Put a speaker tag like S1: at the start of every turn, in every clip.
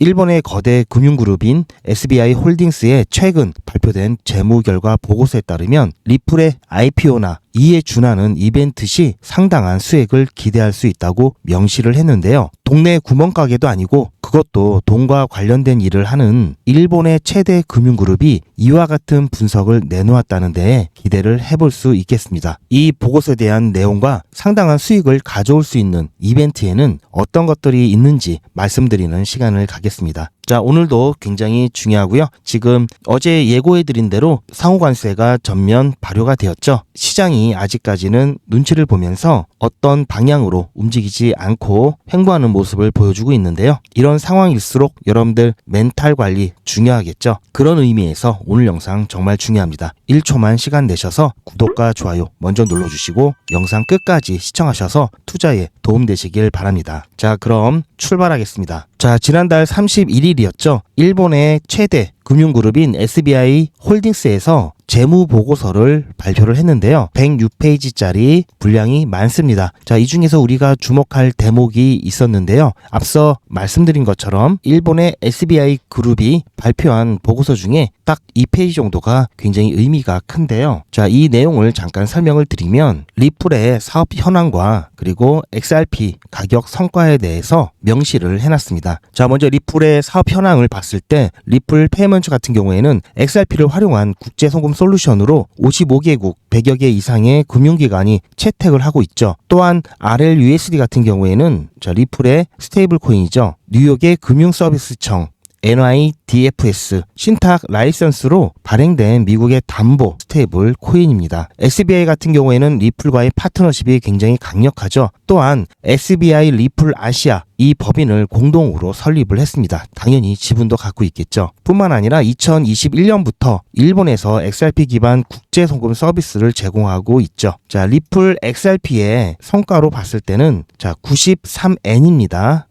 S1: 일본의 거대 금융그룹인 SBI 홀딩스의 최근 발표된 재무 결과 보고서에 따르면 리플의 IPO나 이에 준하는 이벤트 시 상당한 수익을 기대할 수 있다고 명시를 했는데요. 동네 구멍가게도 아니고 그것도 돈과 관련된 일을 하는 일본의 최대 금융그룹이 이와 같은 분석을 내놓았다는 데에 기대를 해볼 수 있겠습니다. 이 보고서에 대한 내용과 상당한 수익을 가져올 수 있는 이벤트에는 어떤 것들이 있는지 말씀드리는 시간을 갖겠습니다. 자, 오늘도 굉장히 중요하고요. 지금 어제 예고해드린 대로 상호관세가 전면 발효가 되었죠. 시장이 아직까지는 눈치를 보면서 어떤 방향으로 움직이지 않고 횡보하는 모습을 보여주고 있는데요. 이런 상황일수록 여러분들 멘탈 관리 중요하겠죠. 그런 의미에서 오늘 영상 정말 중요합니다. 1초만 시간 내셔서 구독과 좋아요 먼저 눌러주시고 영상 끝까지 시청하셔서 투자에 도움되시길 바랍니다. 자, 그럼 출발하겠습니다. 자, 지난달 31일이었죠. 일본의 최대 금융그룹인 SBI 홀딩스에서 재무보고서를 발표를 했는데요. 106페이지짜리 분량이 많습니다. 자, 이 중에서 우리가 주목할 대목이 있었는데요. 앞서 말씀드린 것처럼 일본의 SBI 그룹이 발표한 보고서 중에 딱 2페이지 정도가 굉장히 의미가 큰데요. 자, 이 내용을 잠깐 설명을 드리면 리플의 사업 현황과 그리고 XRP 가격 성과에 대해서 명시를 해놨습니다. 자, 먼저 리플의 사업 현황을 봤을 때 리플 페이먼트 같은 경우에는 XRP를 활용한 국제송금 솔루션으로 55개국 100여 개 이상의 금융기관이 채택을 하고 있죠. 또한 RLUSD 같은 경우에는 자, 리플의 스테이블 코인이죠. 뉴욕의 금융서비스청 NYDFS 신탁 라이선스로 발행된 미국의 담보 스테이블 코인입니다. SBI 같은 경우에는 리플과의 파트너십이 굉장히 강력하죠. 또한 SBI 리플 아시아 이 법인을 공동으로 설립을 했습니다. 당연히 지분도 갖고 있겠죠. 뿐만 아니라 2021년부터 일본에서 XRP 기반 국제송금 서비스를 제공하고 있죠. 자, 리플 XRP의 성과로 봤을 때는 자, 93엔입니다.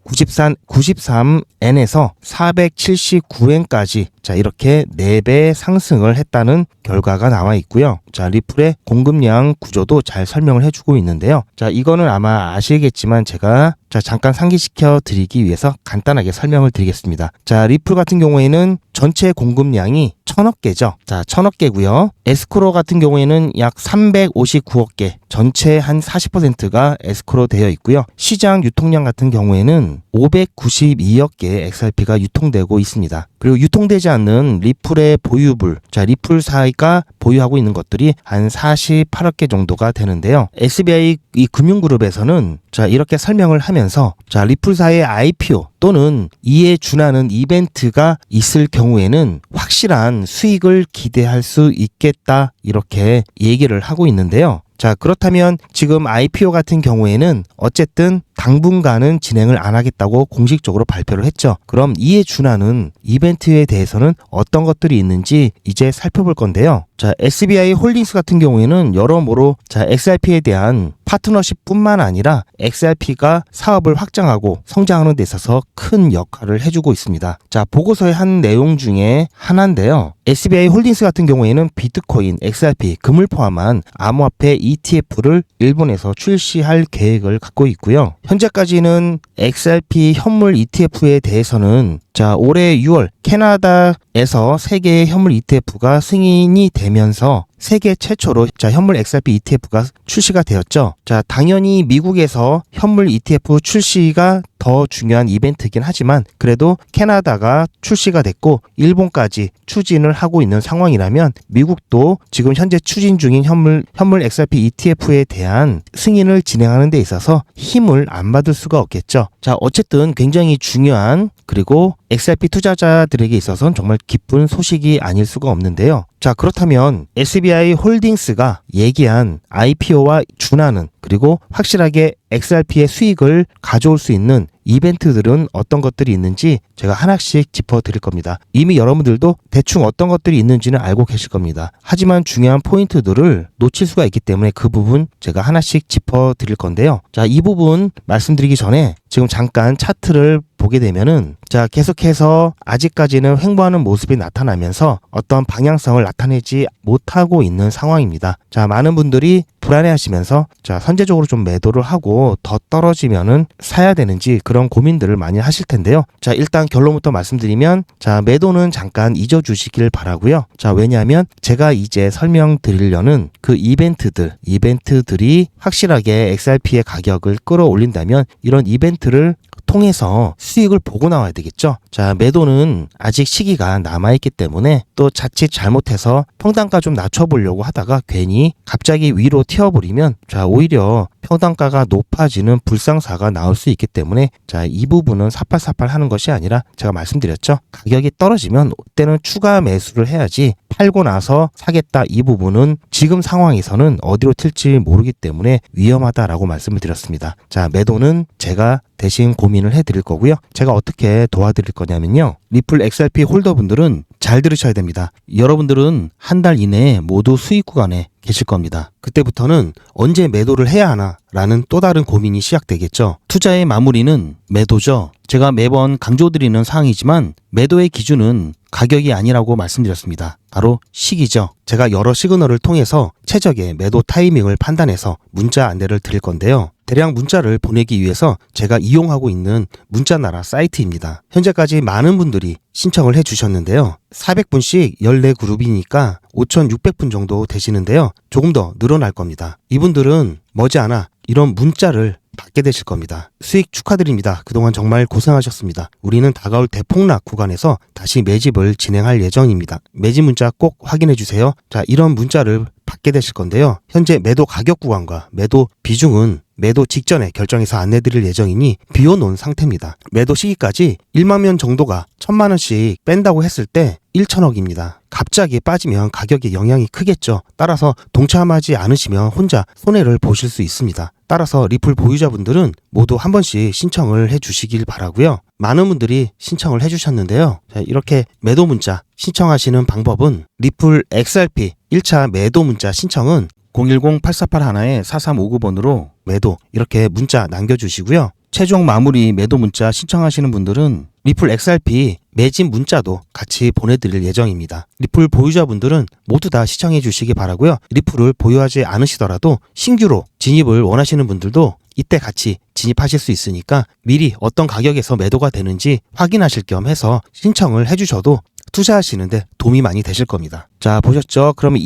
S1: 93엔에서 479엔까지 자, 이렇게 4배 상승을 했다는 결과가 나와 있고요. 자, 리플의 공급량 구조도 잘 설명을 해주고 있는데요. 자, 이거는 아마 아시겠지만 제가 잠깐 상기시켜 드리기 위해서 간단하게 설명을 드리겠습니다. 자, 리플 같은 경우에는 전체 공급량이 1000억 개죠. 자, 1000억 개고요. 에스크로 같은 경우에는 약 359억 개, 전체 한 40%가 에스크로 되어 있고요. 시장 유통량 같은 경우에는 592억 개의 XRP가 유통되고 있습니다. 그리고 유통되지 않는 리플의 보유물, 자, 리플사가 보유하고 있는 것들이 한 48억 개 정도가 되는데요. SBI 이 금융그룹에서는 자, 이렇게 설명을 하면서 자, 리플사의 IPO 또는 이에 준하는 이벤트가 있을 경우에는 확실한 수익을 기대할 수 있겠다, 이렇게 얘기를 하고 있는데요. 자, 그렇다면 지금 IPO 같은 경우에는 어쨌든 당분간은 진행을 안 하겠다고 공식적으로 발표를 했죠. 그럼 이에 준하는 이벤트에 대해서는 어떤 것들이 있는지 이제 살펴볼 건데요. 자, SBI 홀딩스 같은 경우에는 여러모로 자, XRP에 대한 파트너십뿐만 아니라 XRP가 사업을 확장하고 성장하는 데 있어서 큰 역할을 해주고 있습니다. 자, 보고서의 한 내용 중에 하나인데요. SBI 홀딩스 같은 경우에는 비트코인, XRP, 금을 포함한 암호화폐 ETF를 일본에서 출시할 계획을 갖고 있고요. 현재까지는 XRP 현물 ETF에 대해서는 자, 올해 6월 캐나다에서 세계의 현물 ETF가 승인이 되면서 세계 최초로 자, 현물 XRP ETF가 출시가 되었죠. 자, 당연히 미국에서 현물 ETF 출시가 더 중요한 이벤트이긴 하지만 그래도 캐나다가 출시가 됐고 일본까지 추진을 하고 있는 상황이라면 미국도 지금 현재 추진 중인 현물 XRP ETF에 대한 승인을 진행하는 데 있어서 힘을 안 받을 수가 없겠죠. 자, 어쨌든 굉장히 중요한 그리고 XRP 투자자들에게 있어서는 정말 기쁜 소식이 아닐 수가 없는데요. 자, 그렇다면 SBI 홀딩스가 얘기한 IPO와 준하는 그리고 확실하게 XRP의 수익을 가져올 수 있는 이벤트들은 어떤 것들이 있는지 제가 하나씩 짚어드릴 겁니다. 이미 여러분들도 대충 어떤 것들이 있는지는 알고 계실 겁니다. 하지만 중요한 포인트들을 놓칠 수가 있기 때문에 그 부분 제가 하나씩 짚어드릴 건데요. 자, 이 부분 말씀드리기 전에 지금 잠깐 차트를 보게 되면은 자, 계속해서 아직까지는 횡보하는 모습이 나타나면서 어떤 방향성을 나타내지 못하고 있는 상황입니다. 자, 많은 분들이 불안해하시면서 자, 선제적으로 좀 매도를 하고 더 떨어지면은 사야 되는지 그런 고민들을 많이 하실 텐데요. 자, 일단 결론부터 말씀드리면 자, 매도는 잠깐 잊어주시길 바라고요. 자, 왜냐하면 제가 이제 설명드리려는 그 이벤트들이 확실하게 XRP의 가격을 끌어올린다면 이런 이벤트를 통해서 수익을 보고 나와야 되겠죠. 자, 매도는 아직 시기가 남아있기 때문에 또 자칫 잘못해서 평단가 좀 낮춰보려고 하다가 괜히 갑자기 위로 튀어버리면 자, 오히려 평단가가 높아지는 불상사가 나올 수 있기 때문에 자, 이 부분은 사팔사팔 하는 것이 아니라 제가 말씀드렸죠. 가격이 떨어지면 그때는 추가 매수를 해야지 팔고 나서 사겠다 이 부분은 지금 상황에서는 어디로 튈지 모르기 때문에 위험하다라고 말씀을 드렸습니다. 자, 매도는 제가 대신 고민을 해드릴 거고요. 제가 어떻게 도와드릴 거냐면요. 리플 XRP 홀더분들은 잘 들으셔야 됩니다. 여러분들은 한 달 이내에 모두 수익 구간에 계실 겁니다. 그때부터는 언제 매도를 해야 하나 라는 또 다른 고민이 시작되겠죠. 투자의 마무리는 매도죠. 제가 매번 강조드리는 사항이지만 매도의 기준은 가격이 아니라고 말씀드렸습니다. 바로 시기죠. 제가 여러 시그널을 통해서 최적의 매도 타이밍을 판단해서 문자 안내를 드릴 건데요. 대량 문자를 보내기 위해서 제가 이용하고 있는 문자나라 사이트입니다. 현재까지 많은 분들이 신청을 해주셨는데요. 400분씩 14그룹이니까 5,600분 정도 되시는데요. 조금 더 늘어날 겁니다. 이분들은 머지않아 이런 문자를 받게 되실 겁니다. 수익 축하드립니다. 그동안 정말 고생하셨습니다. 우리는 다가올 대폭락 구간에서 다시 매집을 진행할 예정입니다. 매집 문자 꼭 확인해 주세요. 자, 이런 문자를 받게 되실 건데요. 현재 매도 가격 구간과 매도 비중은 매도 직전에 결정해서 안내드릴 예정이니 비워놓은 상태입니다. 매도 시기까지 1만 명 정도가 1,000만 원씩 뺀다고 했을 때 1,000억입니다. 갑자기 빠지면 가격에 영향이 크겠죠. 따라서 동참하지 않으시면 혼자 손해를 보실 수 있습니다. 따라서 리플 보유자분들은 모두 한 번씩 신청을 해주시길 바라고요. 많은 분들이 신청을 해주셨는데요. 자, 이렇게 매도 문자 신청하시는 방법은 리플 XRP 1차 매도 문자 신청은 010-8481-4359번으로 매도 이렇게 문자 남겨주시고요. 최종 마무리 매도 문자 신청하시는 분들은 리플 XRP 매집 문자도 같이 보내드릴 예정입니다. 리플 보유자분들은 모두 다 시청해 주시기 바라고요. 리플을 보유하지 않으시더라도 신규로 진입을 원하시는 분들도 이때 같이 진입하실 수 있으니까 미리 어떤 가격에서 매도가 되는지 확인하실 겸 해서 신청을 해주셔도 투자하시는데 도움이 많이 되실 겁니다. 자, 보셨죠? 그러면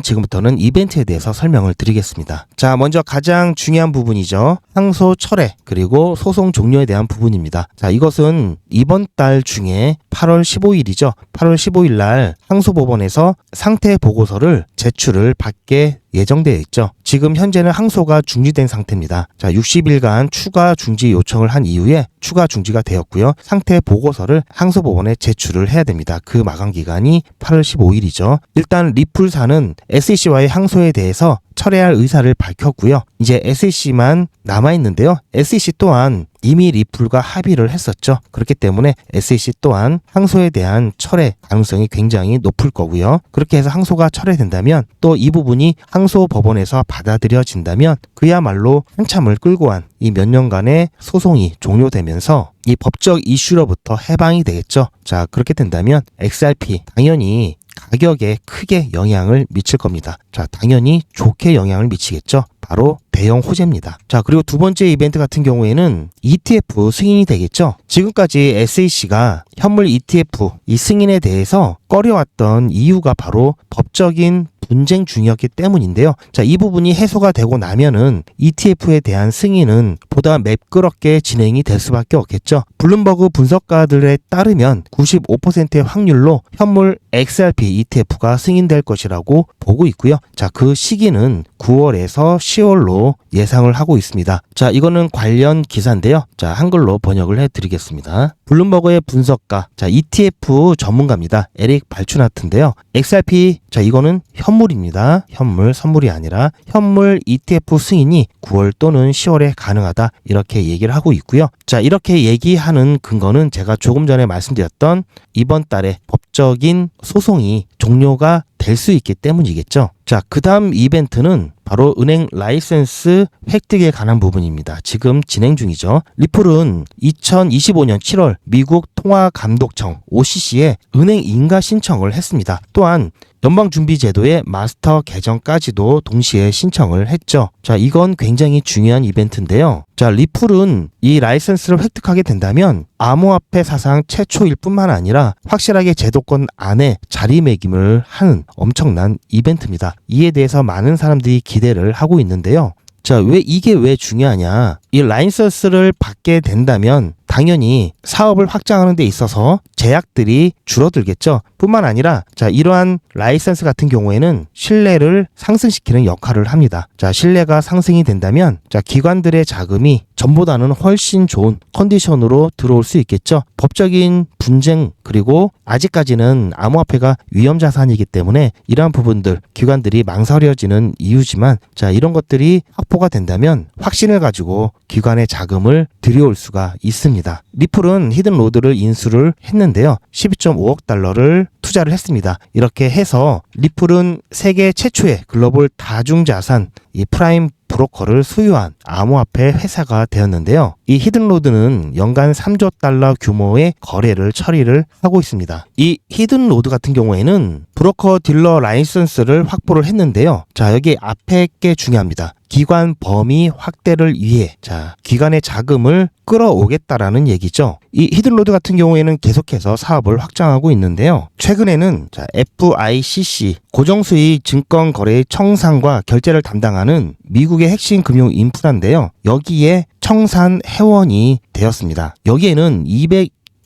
S1: 지금부터는 이벤트에 대해서 설명을 드리겠습니다. 자, 먼저 가장 중요한 부분이죠. 항소 철회 그리고 소송 종료에 대한 부분입니다. 자, 이것은 이번 달 중에 8월 15일이죠. 8월 15일 날 항소법원에서 상태 보고서를 제출을 받게 예정되어 있죠. 지금 현재는 항소가 중지된 상태입니다. 자, 60일간 추가 중지 요청을 한 이후에 추가 중지가 되었고요. 상태 보고서를 항소법원에 제출을 해야 됩니다. 그 마감 기간이 8월 15일이죠. 일단 리플사는 SEC와의 항소에 대해서 철회할 의사를 밝혔고요. 이제 SEC만 남아있는데요. SEC 또한 이미 리플과 합의를 했었죠. 그렇기 때문에 SEC 또한 항소에 대한 철회 가능성이 굉장히 높을 거고요. 그렇게 해서 항소가 철회된다면 또 이 부분이 항소 법원에서 받아들여진다면 그야말로 한참을 끌고 한 이 몇 년간의 소송이 종료되면서 이 법적 이슈로부터 해방이 되겠죠. 자, 그렇게 된다면 XRP 당연히 가격에 크게 영향을 미칠 겁니다. 자, 당연히 좋게 영향을 미치겠죠. 바로 대형 호재입니다. 자, 그리고 두 번째 이벤트 같은 경우에는 ETF 승인이 되겠죠. 지금까지 SEC가 현물 ETF 이 승인에 대해서 꺼려왔던 이유가 바로 법적인 분쟁 중이었기 때문인데요. 자, 이 부분이 해소가 되고 나면은 ETF에 대한 승인은 보다 매끄럽게 진행이 될 수밖에 없겠죠. 블룸버그 분석가들에 따르면 95%의 확률로 현물 XRP ETF가 승인될 것이라고 보고 있고요. 자, 그 시기는 9월에서 10월로 예상을 하고 있습니다. 자, 이거는 관련 기사인데요. 자, 한글로 번역을 해드리겠습니다. 블룸버그의 분석가, 자, ETF 전문가입니다. 에릭 발추나트인데요. XRP, 자, 이거는 현물입니다. 현물, 선물이 아니라 현물 ETF 승인이 9월 또는 10월에 가능하다. 이렇게 얘기를 하고 있고요. 자, 이렇게 얘기하는 근거는 제가 조금 전에 말씀드렸던 이번 달에 법적인 소송이 종료가 될 수 있기 때문이겠죠. 자, 그 다음 이벤트는 바로 은행 라이센스 획득에 관한 부분입니다. 지금 진행 중이죠. 리플은 2025년 7월 미국 통화감독청 OCC에 은행 인가 신청을 했습니다. 또한 연방준비제도의 마스터 계정까지도 동시에 신청을 했죠. 자, 이건 굉장히 중요한 이벤트인데요. 자, 리플은 이 라이센스를 획득하게 된다면 암호화폐 사상 최초일 뿐만 아니라 확실하게 제도권 안에 자리매김을 하는 엄청난 이벤트입니다. 이에 대해서 많은 사람들이 기대를 하고 있는데요. 자, 이게 왜 중요하냐? 이 라이센스를 받게 된다면 당연히 사업을 확장하는 데 있어서 제약들이 줄어들겠죠. 뿐만 아니라 자, 이러한 라이센스 같은 경우에는 신뢰를 상승시키는 역할을 합니다. 자, 신뢰가 상승이 된다면 자, 기관들의 자금이 전보다는 훨씬 좋은 컨디션으로 들어올 수 있겠죠. 법적인 분쟁 그리고 아직까지는 암호화폐가 위험자산이기 때문에 이러한 부분들 기관들이 망설여지는 이유지만 자, 이런 것들이 확보가 된다면 확신을 가지고 기관의 자금을 들여올 수가 있습니다. 리플은 히든로드를 인수를 했는데요. 12.5억 달러를 투자를 했습니다. 이렇게 해서 리플은 세계 최초의 글로벌 다중자산 이 프라임 브로커를 소유한 암호화폐 회사가 되었는데요. 이 히든로드는 연간 3조 달러 규모의 거래를 처리를 하고 있습니다. 이 히든로드 같은 경우에는 브로커 딜러 라이선스를 확보를 했는데요. 자, 여기 앞에 게 중요합니다. 기관 범위 확대를 위해 자, 기관의 자금을 끌어오겠다라는 얘기죠. 이 히든로드 같은 경우에는 계속해서 사업을 확장하고 있는데요. 최근에는 자, FICC 고정수익 증권거래의 청산과 결제를 담당하는 미국의 핵심 금융 인프라인데요. 여기에 청산 회원이 되었습니다. 여기에는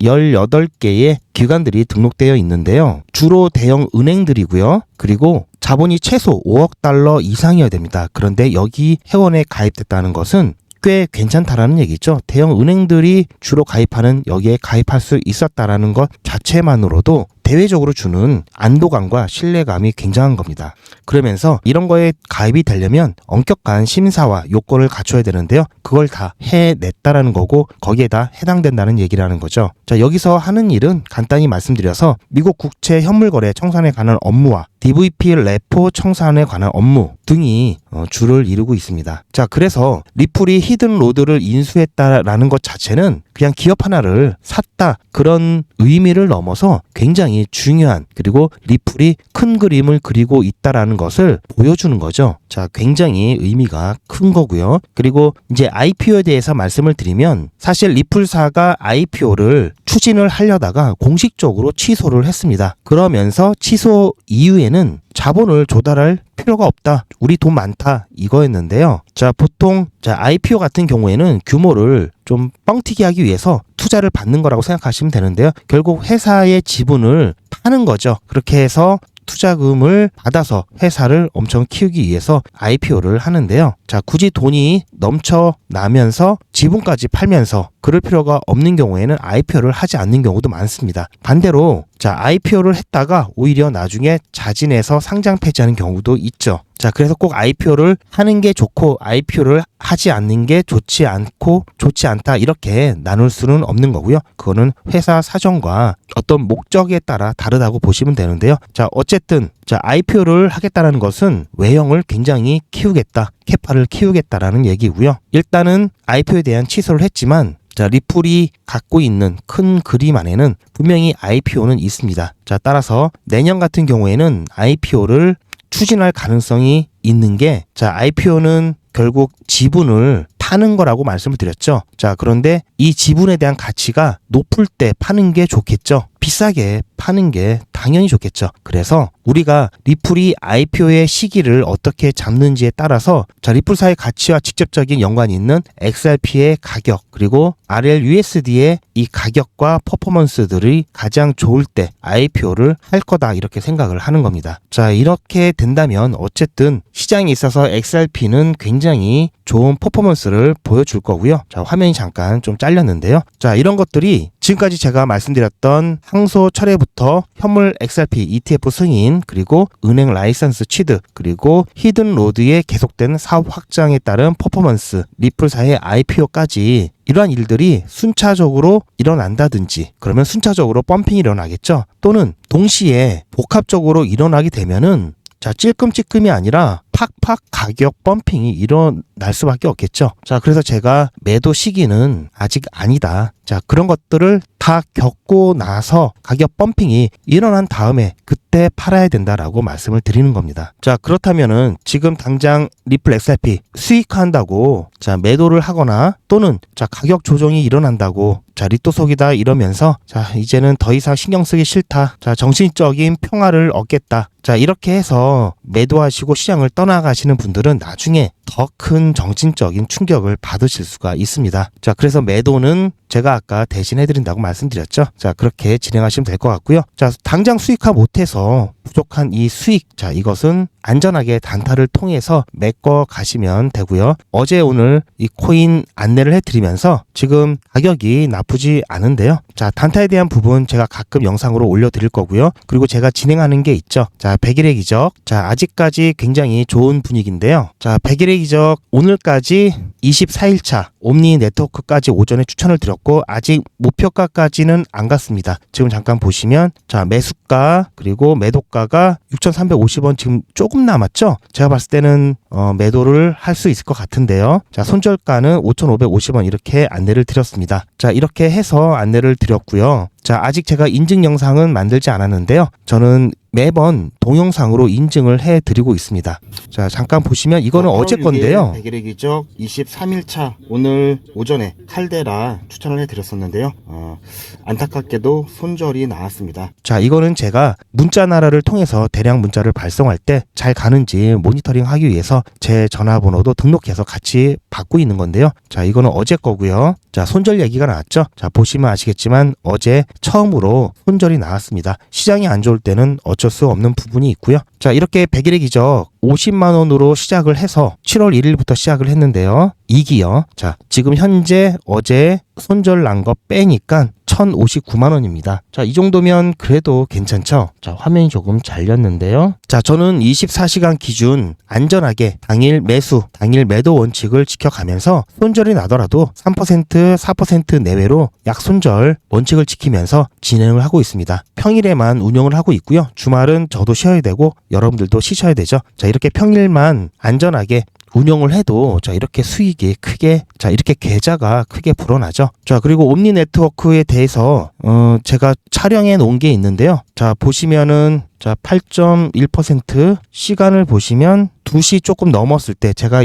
S1: 218개의 기관들이 등록되어 있는데요. 주로 대형 은행들이고요. 그리고 자본이 최소 5억 달러 이상이어야 됩니다. 그런데 여기 회원에 가입됐다는 것은 꽤 괜찮다라는 얘기죠. 대형 은행들이 주로 가입하는 여기에 가입할 수 있었다라는 것 자체만으로도 대외적으로 주는 안도감과 신뢰감이 굉장한 겁니다. 그러면서 이런 거에 가입이 되려면 엄격한 심사와 요건을 갖춰야 되는데요. 그걸 다 해냈다라는 거고 거기에다 해당된다는 얘기라는 거죠. 자, 여기서 하는 일은 간단히 말씀드려서 미국 국채 현물거래 청산에 관한 업무와 DVP 레포 청산에 관한 업무 등이 주를 이루고 있습니다. 자, 그래서 리플이 히든로드를 인수했다라는 것 자체는 그냥 기업 하나를 샀다 그런 의미를 넘어서 굉장히 중요한 그리고 리플이 큰 그림을 그리고 있다라는 것을 보여주는 거죠. 자, 굉장히 의미가 큰 거고요. 그리고 이제 IPO에 대해서 말씀을 드리면 사실 리플사가 IPO를 추진을 하려다가 공식적으로 취소를 했습니다. 그러면서 취소 이후에는 자본을 조달할 필요가 없다. 우리 돈 많다. 이거였는데요. 자, 보통 IPO 같은 경우에는 규모를 좀 뻥튀기 하기 위해서 투자를 받는 거라고 생각하시면 되는데요. 결국 회사의 지분을 파는 거죠. 그렇게 해서 투자금을 받아서 회사를 엄청 키우기 위해서 IPO를 하는데요. 자, 굳이 돈이 넘쳐나면서 지분까지 팔면서 그럴 필요가 없는 경우에는 IPO를 하지 않는 경우도 많습니다. 반대로 자, IPO를 했다가 오히려 나중에 자진해서 상장 폐지하는 경우도 있죠. 자, 그래서 꼭 IPO를 하는 게 좋고 IPO를 하지 않는 게 좋지 않고 좋지 않다 이렇게 나눌 수는 없는 거고요. 그거는 회사 사정과 어떤 목적에 따라 다르다고 보시면 되는데요. 자, 어쨌든 자, IPO를 하겠다는 것은 외형을 굉장히 키우겠다, 캐파를 키우겠다라는 얘기고요. 일단은 IPO에 대한 취소를 했지만 자, 리플이 갖고 있는 큰 그림 안에는 분명히 IPO는 있습니다. 자, 따라서 내년 같은 경우에는 IPO를 추진할 가능성이 있는 게 자, IPO는 결국 지분을 파는 거라고 말씀을 드렸죠. 자, 그런데 이 지분에 대한 가치가 높을 때 파는 게 좋겠죠. 비싸게 파는 게 당연히 좋겠죠. 그래서 우리가 리플이 IPO의 시기를 어떻게 잡는지에 따라서 자, 리플사의 가치와 직접적인 연관이 있는 XRP의 가격 그리고 RLUSD의 이 가격과 퍼포먼스들이 가장 좋을 때 IPO를 할 거다 이렇게 생각을 하는 겁니다. 자, 이렇게 된다면 어쨌든 시장에 있어서 XRP는 굉장히 좋은 퍼포먼스를 보여줄 거고요. 자, 화면이 잠깐 좀 잘렸는데요. 자, 이런 것들이 지금까지 제가 말씀드렸던 항소 철회부터 현물 XRP ETF 승인 그리고 은행 라이선스 취득 그리고 히든로드의 계속된 사업 확장에 따른 퍼포먼스 리플사의 IPO까지 이러한 일들이 순차적으로 일어난다든지 그러면 순차적으로 펌핑이 일어나겠죠. 또는 동시에 복합적으로 일어나게 되면은 자, 찔끔찔끔이 아니라 팍팍 가격 펌핑이 일어날 수밖에 없겠죠. 자, 그래서 제가 매도 시기는 아직 아니다. 자, 그런 것들을 다 겪고 나서 가격 펌핑이 일어난 다음에 그때 팔아야 된다라고 말씀을 드리는 겁니다. 자, 그렇다면은 지금 당장 리플 XRP 수익한다고 자, 매도를 하거나 또는 자, 가격 조정이 일어난다고 자, 리또속이다 이러면서 자, 이제는 더 이상 신경 쓰기 싫다. 자, 정신적인 평화를 얻겠다. 자, 이렇게 해서 매도하시고 시장을 떠나가시는 분들은 나중에 더 큰 정신적인 충격을 받으실 수가 있습니다. 자, 그래서 매도는 제가 아까 대신해드린다고 말씀드렸죠. 자, 그렇게 진행하시면 될 것 같고요. 자, 당장 수익화 못해서 부족한 이 수익, 자, 이것은 안전하게 단타를 통해서 메꿔 가시면 되고요. 어제 오늘 이 코인 안내를 해드리면서 지금 가격이 나쁘지 않은데요. 자, 단타에 대한 부분 제가 가끔 영상으로 올려드릴 거고요. 그리고 제가 진행하는 게 있죠. 자, 100일의 기적. 자, 아직까지 굉장히 좋은 분위기인데요. 자, 100일의 기적 오늘까지 24일차 옴니 네트워크까지 오전에 추천을 드렸고 아직 목표가까지는 안 갔습니다. 지금 잠깐 보시면 자, 매수가 그리고 매도가가 6,350원 지금 조금 남았죠? 제가 봤을 때는 매도를 할 수 있을 것 같은데요. 자, 손절가는 5,550원 이렇게 안내를 드렸습니다. 자, 이렇게 해서 안내를 드렸고요. 자, 아직 제가 인증 영상은 만들지 않았는데요. 저는 매번 동영상으로 인증을 해드리고 있습니다. 자, 잠깐 보시면 이거는 어제 건데요. 100일의 기적 23일차 오늘 오전에 칼데라 추천을 해드렸었는데요. 안타깝게도 손절이 나왔습니다. 자, 이거는 제가 문자나라를 통해서 대량 문자를 발송할 때 잘 가는지 모니터링 하기 위해서 제 전화번호도 등록해서 같이 받고 있는 건데요. 자, 이거는 어제 거고요. 자, 손절 얘기가 나왔죠. 자, 보시면 아시겠지만 어제 처음으로 손절이 나왔습니다. 시장이 안 좋을 때는 어쩔 수 없는 부분이 있고요. 자, 이렇게 100일의 기적 50만원으로 시작을 해서 7월 1일부터 시작을 했는데요. 이기요. 자, 지금 현재 어제 손절 난 거 빼니까 1,059만원입니다. 자, 이 정도면 그래도 괜찮죠? 자, 화면이 조금 잘렸는데요. 자, 저는 24시간 기준 안전하게 당일 매수, 당일 매도 원칙을 지켜가면서 손절이 나더라도 3%, 4% 내외로 약손절 원칙을 지키면서 진행을 하고 있습니다. 평일에만 운영을 하고 있고요. 주말은 저도 쉬어야 되고 여러분들도 쉬셔야 되죠. 자, 이렇게 평일만 안전하게 운영을 해도 자, 이렇게 수익이 크게 자, 이렇게 계좌가 크게 불어나죠. 자, 그리고 옴니 네트워크에 대해서 제가 촬영해 놓은 게 있는데요. 자, 보시면은 자, 8.1% 시간을 보시면 2시 조금 넘었을 때 제가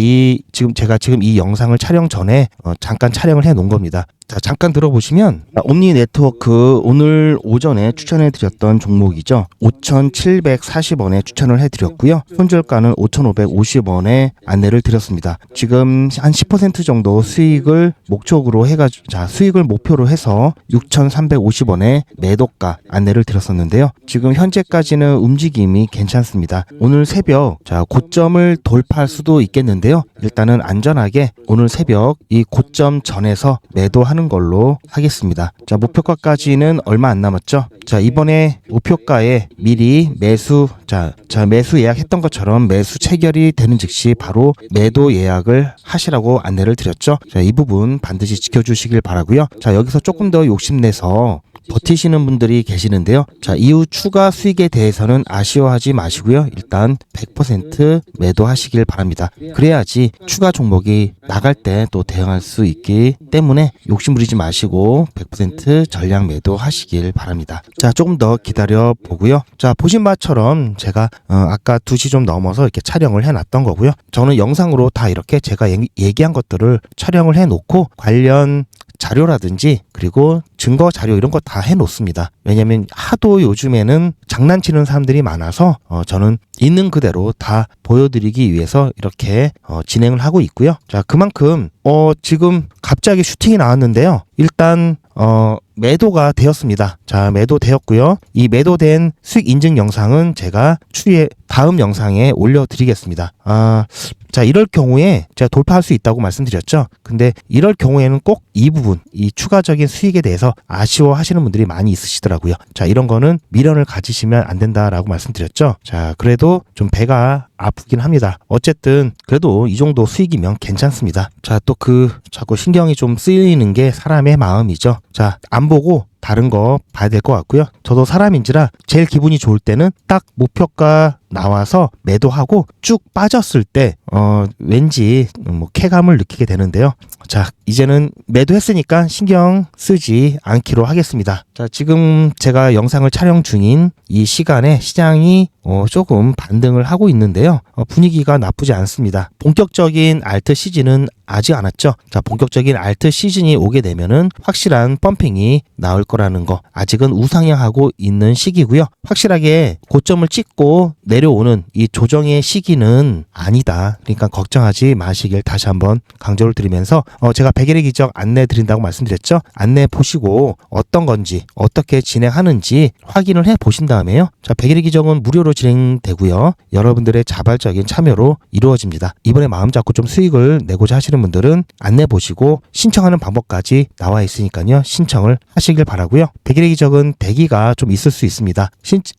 S1: 지금 이 영상을 촬영 전에 잠깐 촬영을 해 놓은 겁니다. 자, 잠깐 들어보시면 옴니 네트워크 오늘 오전에 추천해 드렸던 종목이죠. 5,740원에 추천을 해 드렸고요. 손절가는 5,550원에 안내를 드렸습니다. 지금 한 10% 정도 수익을 목적으로 해가지고 자, 수익을 목표로 해서 6,350원에 매도가 안내를 드렸었는데요. 지금 현재까지는 움직임이 괜찮습니다. 오늘 새벽 자, 고점을 돌파할 수도 있겠는데요. 일단은 안전하게 오늘 새벽 이 고점 전에서 매도하는 걸로 하겠습니다. 자, 목표가까지는 얼마 안 남았죠. 자, 이번에 목표가에 미리 매수 매수 예약했던 것처럼 매수 체결이 되는 즉시 바로 매도 예약을 하시라고 안내를 드렸죠. 자, 이 부분 반드시 지켜주시길 바라고요. 자, 여기서 조금 더 욕심내서 버티시는 분들이 계시는데요. 자, 이후 추가 수익에 대해서는 아쉬워하지 마시고요. 일단 100% 매도하시길 바랍니다. 그래야지 추가 종목이 나갈 때 또 대응할 수 있기 때문에 욕심 부리지 마시고 100% 전량 매도하시길 바랍니다. 자, 조금 더 기다려 보고요. 자, 보신 바처럼 제가 아까 2시 좀 넘어서 이렇게 촬영을 해놨던 거고요. 저는 영상으로 다 이렇게 제가 얘기한 것들을 촬영을 해놓고 관련 자료라든지 그리고 증거 자료 이런 거 다 해놓습니다. 왜냐면 하도 요즘에는 장난치는 사람들이 많아서 저는 있는 그대로 다 보여드리기 위해서 이렇게 진행을 하고 있고요. 자, 그만큼 지금 갑자기 슈팅이 나왔는데요. 일단 매도가 되었습니다. 자, 매도되었고요. 이 매도된 수익 인증 영상은 제가 추후에 다음 영상에 올려드리겠습니다. 자, 이럴 경우에 제가 돌파할 수 있다고 말씀드렸죠. 근데 이럴 경우에는 꼭 이 부분, 이 추가적인 수익에 대해서 아쉬워하시는 분들이 많이 있으시더라고요. 자, 이런 거는 미련을 가지시면 안 된다라고 말씀드렸죠. 자, 그래도 좀 배가 아프긴 합니다. 어쨌든 그래도 이 정도 수익이면 괜찮습니다. 자, 또 자꾸 신경이 좀 쓰이는 게 사람의 마음이죠. 자, 안 보고 다른 거 봐야 될 것 같고요. 저도 사람인지라 제일 기분이 좋을 때는 딱 목표가 나와서 매도하고 쭉 빠졌을 때 왠지 뭐 쾌감을 느끼게 되는데요. 자, 이제는 매도했으니까 신경 쓰지 않기로 하겠습니다. 자, 지금 제가 영상을 촬영 중인 이 시간에 시장이 조금 반등을 하고 있는데요. 분위기가 나쁘지 않습니다. 본격적인 알트 시즌은 아직 안 왔죠. 자, 본격적인 알트 시즌이 오게 되면은 확실한 펌핑이 나올 거라는 거, 아직은 우상향하고 있는 시기고요. 확실하게 고점을 찍고 내려오는 이 조정의 시기는 아니다. 그러니까 걱정하지 마시길 다시 한번 강조를 드리면서 제가 백일의 기적 안내 드린다고 말씀드렸죠. 안내 보시고 어떤 건지 어떻게 진행하는지 확인을 해 보신 다음에요. 자, 백일의 기적은 무료로 진행되고요. 여러분들의 자발적인 참여로 이루어집니다. 이번에 마음 잡고 좀 수익을 내고자 하시는 분들은 안내 보시고 신청하는 방법까지 나와 있으니까요. 신청을 하시길 바라고요. 백일의 기적은 대기가 좀 있을 수 있습니다.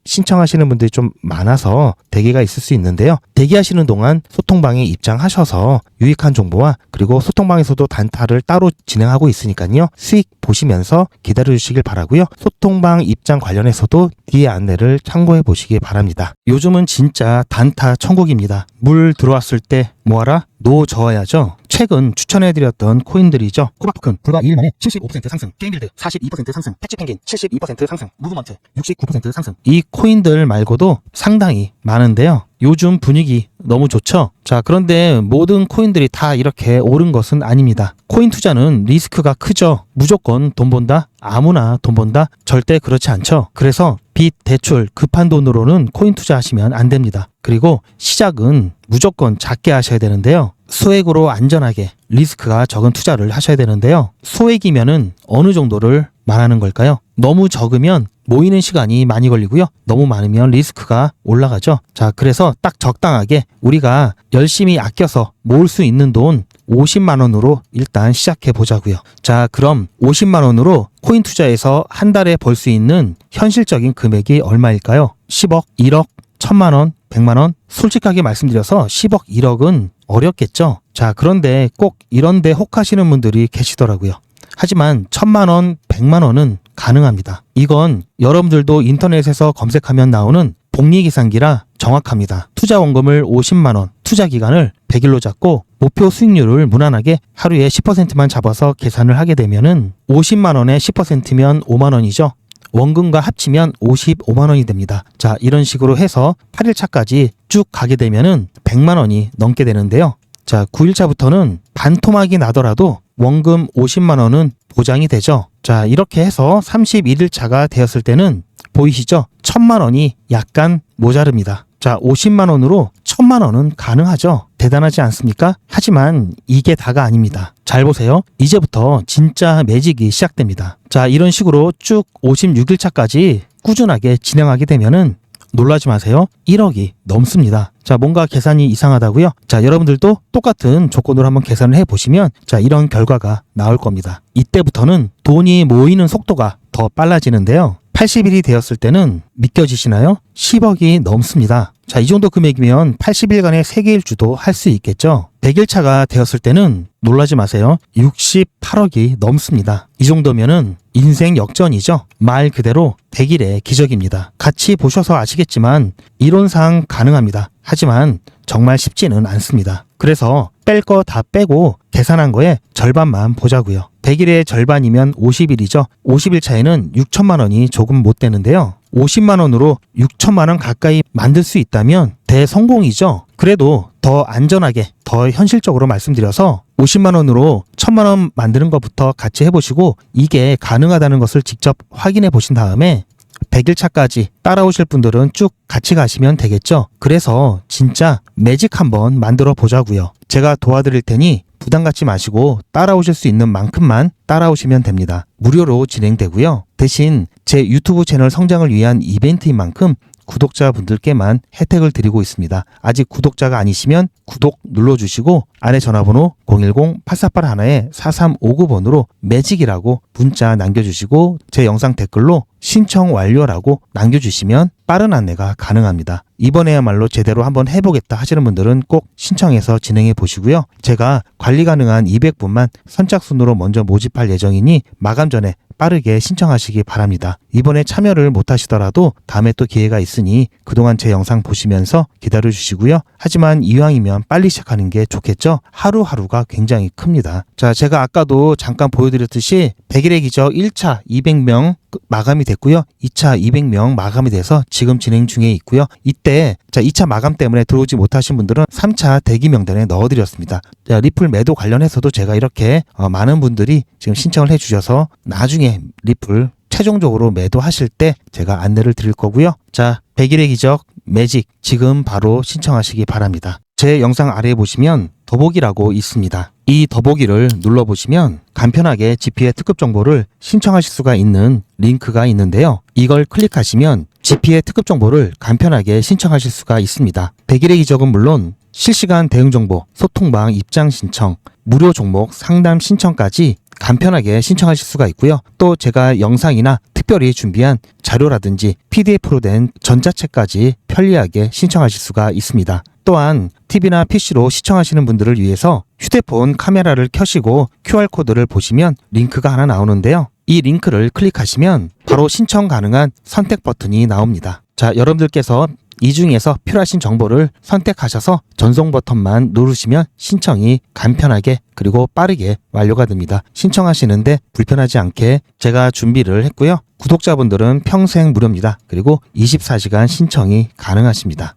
S1: 신청하시는 분들이 좀 많아서 대기가 있을 수 있는데요. 대기하시는 동안 소통방에 입장하셔서 유익한 정보와 그리고 소통방에서도 단타를 따로 진행하고 있으니까요. 수익 보시면서 기다려주시길 바라고요. 소통방 입장 관련해서도 뒤에 안내를 참고해 보시기 바랍니다. 요즘은 진짜 단타 천국입니다. 물 들어왔을 때 뭐하라? 노 저어야죠. 최근 추천해드렸던 코인들이죠. 코바토큰 불과 2일 만에 75% 상승, 게임빌드 42% 상승, 패치펭귄 72% 상승, 무브먼트 69% 상승. 이 코인들 말고도 상당히 많은데요. 요즘 분위기 너무 좋죠? 자, 그런데 모든 코인들이 다 이렇게 오른 것은 아닙니다. 코인 투자는 리스크가 크죠. 무조건 돈 번다? 아무나 돈 번다? 절대 그렇지 않죠. 그래서 빚, 대출, 급한 돈으로는 코인 투자하시면 안 됩니다. 그리고 시작은 무조건 작게 하셔야 되는데요. 소액으로 안전하게 리스크가 적은 투자를 하셔야 되는데요. 소액이면은 어느 정도를 말하는 걸까요? 너무 적으면 모이는 시간이 많이 걸리고요. 너무 많으면 리스크가 올라가죠. 자, 그래서 딱 적당하게 우리가 열심히 아껴서 모을 수 있는 돈 50만 원으로 일단 시작해 보자고요. 자, 그럼 50만 원으로 코인 투자에서 한 달에 벌 수 있는 현실적인 금액이 얼마일까요? 10억, 1억, 1000만 원, 100만 원? 솔직하게 말씀드려서 10억, 1억은 어렵겠죠. 자, 그런데 꼭 이런데 혹하시는 분들이 계시더라고요. 하지만 1000만 원, 100만 원은 가능합니다. 이건 여러분들도 인터넷에서 검색하면 나오는 복리계산기라 정확합니다. 투자 원금을 50만 원, 투자 기간을 100일로 잡고 목표 수익률을 무난하게 하루에 10%만 잡아서 계산을 하게 되면은 50만 원에 10%면 5만 원이죠. 원금과 합치면 55만 원이 됩니다. 자, 이런 식으로 해서 8일차까지 쭉 가게 되면은 100만 원이 넘게 되는데요. 자, 9일차부터는 반토막이 나더라도 원금 50만 원은 보장이 되죠. 자, 이렇게 해서 31일차가 되었을 때는 보이시죠? 1000만 원이 약간 모자릅니다. 자, 50만 원으로 1000만 원은 가능하죠. 대단하지 않습니까? 하지만 이게 다가 아닙니다. 잘 보세요. 이제부터 진짜 매직이 시작됩니다. 자, 이런 식으로 쭉 56일차까지 꾸준하게 진행하게 되면은 놀라지 마세요. 1억이 넘습니다. 자, 뭔가 계산이 이상하다고요? 자, 여러분들도 똑같은 조건으로 한번 계산을 해보시면 자, 이런 결과가 나올 겁니다. 이때부터는 돈이 모이는 속도가 더 빨라지는데요. 80일이 되었을 때는 믿겨지시나요? 10억이 넘습니다. 자, 이 정도 금액이면 80일간의 세계일주도 할 수 있겠죠. 100일차가 되었을 때는 놀라지 마세요. 68억이 넘습니다. 이 정도면은 인생 역전이죠. 말 그대로 100일의 기적입니다. 같이 보셔서 아시겠지만 이론상 가능합니다. 하지만 정말 쉽지는 않습니다. 그래서 뺄 거 다 빼고 계산한 거에 절반만 보자고요. 100일의 절반이면 50일이죠. 50일 차에는 6천만 원이 조금 못 되는데요. 50만 원으로 6천만 원 가까이 만들 수 있다면 대성공이죠. 그래도 더 안전하게, 더 현실적으로 말씀드려서 50만 원으로 1000만 원 만드는 것부터 같이 해보시고 이게 가능하다는 것을 직접 확인해 보신 다음에 100일차까지 따라오실 분들은 쭉 같이 가시면 되겠죠. 그래서 진짜 매직 한번 만들어 보자고요. 제가 도와드릴 테니 부담 갖지 마시고 따라오실 수 있는 만큼만 따라오시면 됩니다. 무료로 진행되고요. 대신 제 유튜브 채널 성장을 위한 이벤트인 만큼 구독자분들께만 혜택을 드리고 있습니다. 아직 구독자가 아니시면 구독 눌러주시고 안에 전화번호 010-8481-4359번으로 매직이라고 문자 남겨주시고 제 영상 댓글로 신청 완료라고 남겨주시면 빠른 안내가 가능합니다. 이번에야말로 제대로 한번 해보겠다 하시는 분들은 꼭 신청해서 진행해 보시고요. 제가 관리 가능한 200분만 선착순으로 먼저 모집할 예정이니 마감 전에 빠르게 신청하시기 바랍니다. 이번에 참여를 못하시더라도 다음에 또 기회가 있으니 그동안 제 영상 보시면서 기다려주시고요. 하지만 이왕이면 빨리 시작하는 게 좋겠죠? 하루하루가 굉장히 큽니다. 자, 제가 아까도 잠깐 보여드렸듯이 100일의 기적 1차 200명 마감이 됐고요. 2차 200명 마감이 돼서 지금 진행 중에 있고요. 이때 2차 마감 때문에 들어오지 못하신 분들은 3차 대기 명단에 넣어드렸습니다. 자, 리플 매도 관련해서도 제가 이렇게 많은 분들이 지금 신청을 해주셔서 나중에 리플 최종적으로 매도하실 때 제가 안내를 드릴 거고요. 자, 100일의 기적 매직 지금 바로 신청하시기 바랍니다. 제 영상 아래에 보시면 더보기라고 있습니다. 이 더보기를 눌러보시면 간편하게 GP의 특급 정보를 신청하실 수가 있는 링크가 있는데요. 이걸 클릭하시면 GP의 특급 정보를 간편하게 신청하실 수가 있습니다. 100일의 기적은 물론 실시간 대응 정보, 소통방 입장 신청, 무료 종목 상담 신청까지 간편하게 신청하실 수가 있고요. 또 제가 영상이나 특별히 준비한 자료라든지 PDF로 된 전자책까지 편리하게 신청하실 수가 있습니다. 또한 TV나 PC로 시청하시는 분들을 위해서 휴대폰 카메라를 켜시고 QR코드를 보시면 링크가 하나 나오는데요. 이 링크를 클릭하시면 바로 신청 가능한 선택 버튼이 나옵니다. 자, 여러분들께서 이 중에서 필요하신 정보를 선택하셔서 전송 버튼만 누르시면 신청이 간편하게 그리고 빠르게 완료가 됩니다. 신청하시는데 불편하지 않게 제가 준비를 했고요. 구독자분들은 평생 무료입니다. 그리고 24시간 신청이 가능하십니다.